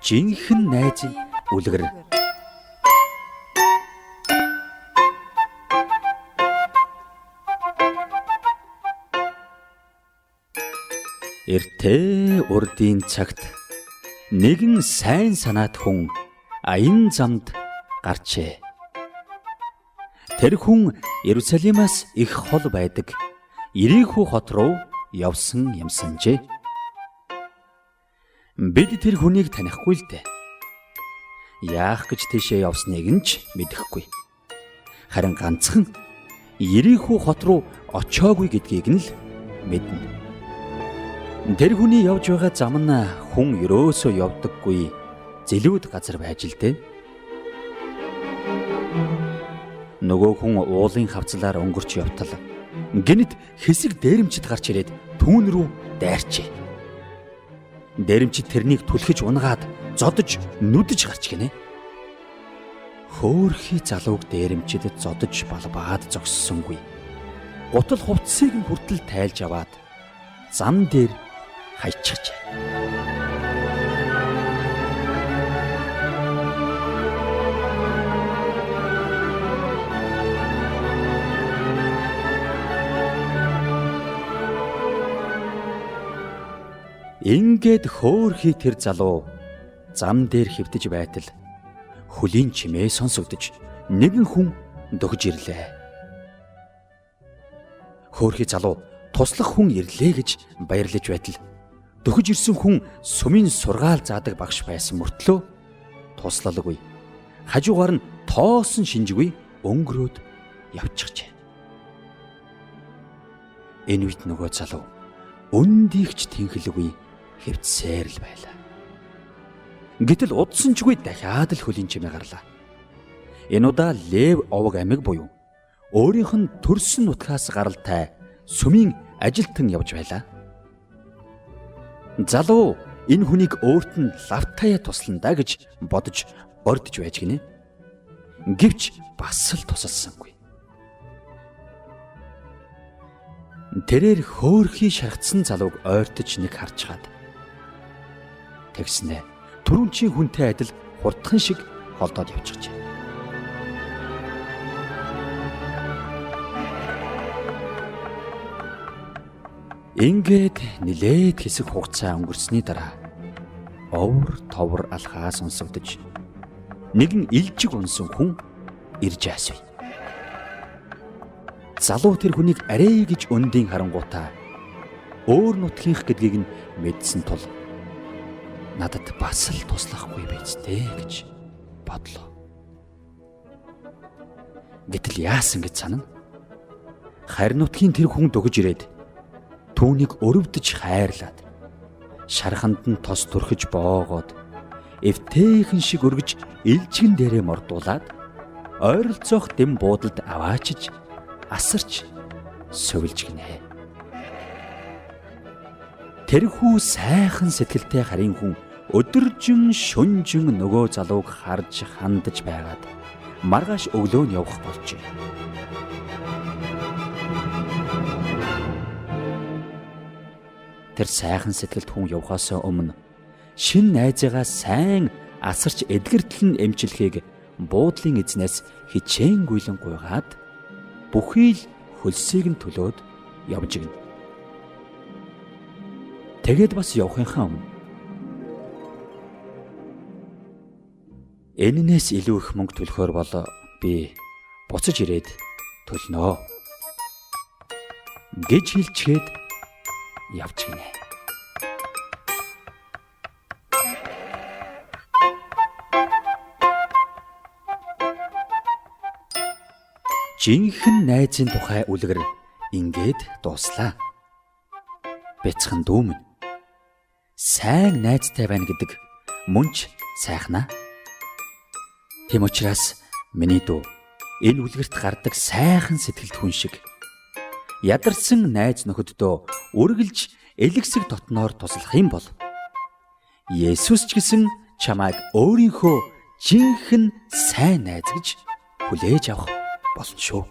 Жинхэнэ найзын үлгэр. Эртээ урдын цагт нэгэн сайн санаат хүн аян замд гарчээ. Тэр хүн Иерусалимаас их хол байдаг Ириху хот руу явсан юмсанжээ. Бид тэр хүнийг танихгүй л дээ. Яах гэж тийшээ явсныг нь ч мэдэхгүй. Харин ганцхан Ириху хот руу очоогүй гэдгийг нь л мэднэ. Тэр хүний явж байгаа зам нь хүн ерөөсөө явдаггүй зэлүүд газар байж л дээ. Нөгөө хүн уулын хавцлаар өнгөрч явтал гинэт хэсэг дээрэмчид гарч ирээд түүн рүү дайрчээ. Дээрэмчид тэрнийг түлхэж унгаад зодож нүдэж гарч гинэ. Хөөхий залууг дээрэмчид зодож балбаад зогссонгүй. Гутал хувцсыг нь хүртэл тайлж аваад зам дээр хайчихжээ. Ингээд хөөхий тэр залуу зам дээр хэвтэж байтал хөлийн чимээ сонсогдож нэгэн хүн дөгж ирлээ. Хөөхий залуу туслах хүн ирлээ гэж баярлаж байтал дөхөж ирсэн хүн сүмийн сургаал заадаг багш байсан мөртлөө туслалгүй. Хажуугаар нь тоосон шинжгүй өнгөрөөд явчихжээ. Энэ үед нөгөө залуу өндийгч тэнхэлгүй хэвтсээр л байлаа. Гэтэл удсанчгүй дахиад л хөлийн чимээ гарлаа. Энэ удаа Лев овог амиг буюу өөрийнх нь төрсөн нутгаас гаралтай сүмийн ажилтан явж байлаа. Залуу энэ хүнийг өөрт нь лавтаяа тусландаа гэж бодож ордж байж гинэ. Гэвч бас л тусалсангүй. Тэрээр хөөхий шаргацсан залууг ойртож нэг харчгаад тэгснэ түрүүнчийн хүнтэй адил хурдхан шиг холдоод явчихжээ. Ингээд нилээд хэсэг хугацаа өнгөрсний дараа овор товор алхаа сонсогдож нэгэн илжиг унсан хүн ирж асууя. Залуу тэр хүнийг арай гэж өндийн харангуйтаа өөр нутгийнх гэдгийг нь мэдсэн тул надад бас л туслахгүй байцтэй гэж бодлоо. Гэтэл яасан гэж санана. Харин нутгийн тэр хүн дөгж ирээд түүнийг өрөвдөж хайрлаад шарханд нь тос түрхэж боогоод эвтэйхэн шиг өргөж илжигэн дээрээ мордуулаад ойролцоох дэм буудалд аваачиж асарч сувилж гинэ. Тэрхүү сайхан сэтгэлтэй харин хүн өдөржин шүнжин нөгөө залууг харж хандаж байгаад маргааш өглөө нь явах болжээ. Тэр сайхан сэтгэлд хүн явхаас өмнө шин найзыгаа сайн асарч эдгэртэл нь эмчлэхийг буудлын эзнээс хичээнгүйлэн гуйгаад бүхий л хөлсийг нь төлөөд явж гин. Тэгээд бас явахынхаа өмнө энэнээс илүү их мөнгө төлөхөөр бол би буцаж ирээд төлнө гэж хэлчихэд явж гинэ. Жинхэнэ найзын тухай үлгэр ингээд дууслаа. Бяцхан дүүмэн. Сайн найзтай байна гэдэг мөн ч сайхнаа. Тэм учраас миний дүү энэ үлгэрт гардаг сайхан сэтгэлд хүн шиг ядарсан найз нөхөддөө үргэлж элэгсэг дотноор туслах юм бол Есүс ч гэсэн чамайг өөрийнхөө жинхэнэ сайн найз гэж хүлээж авах болно шүү.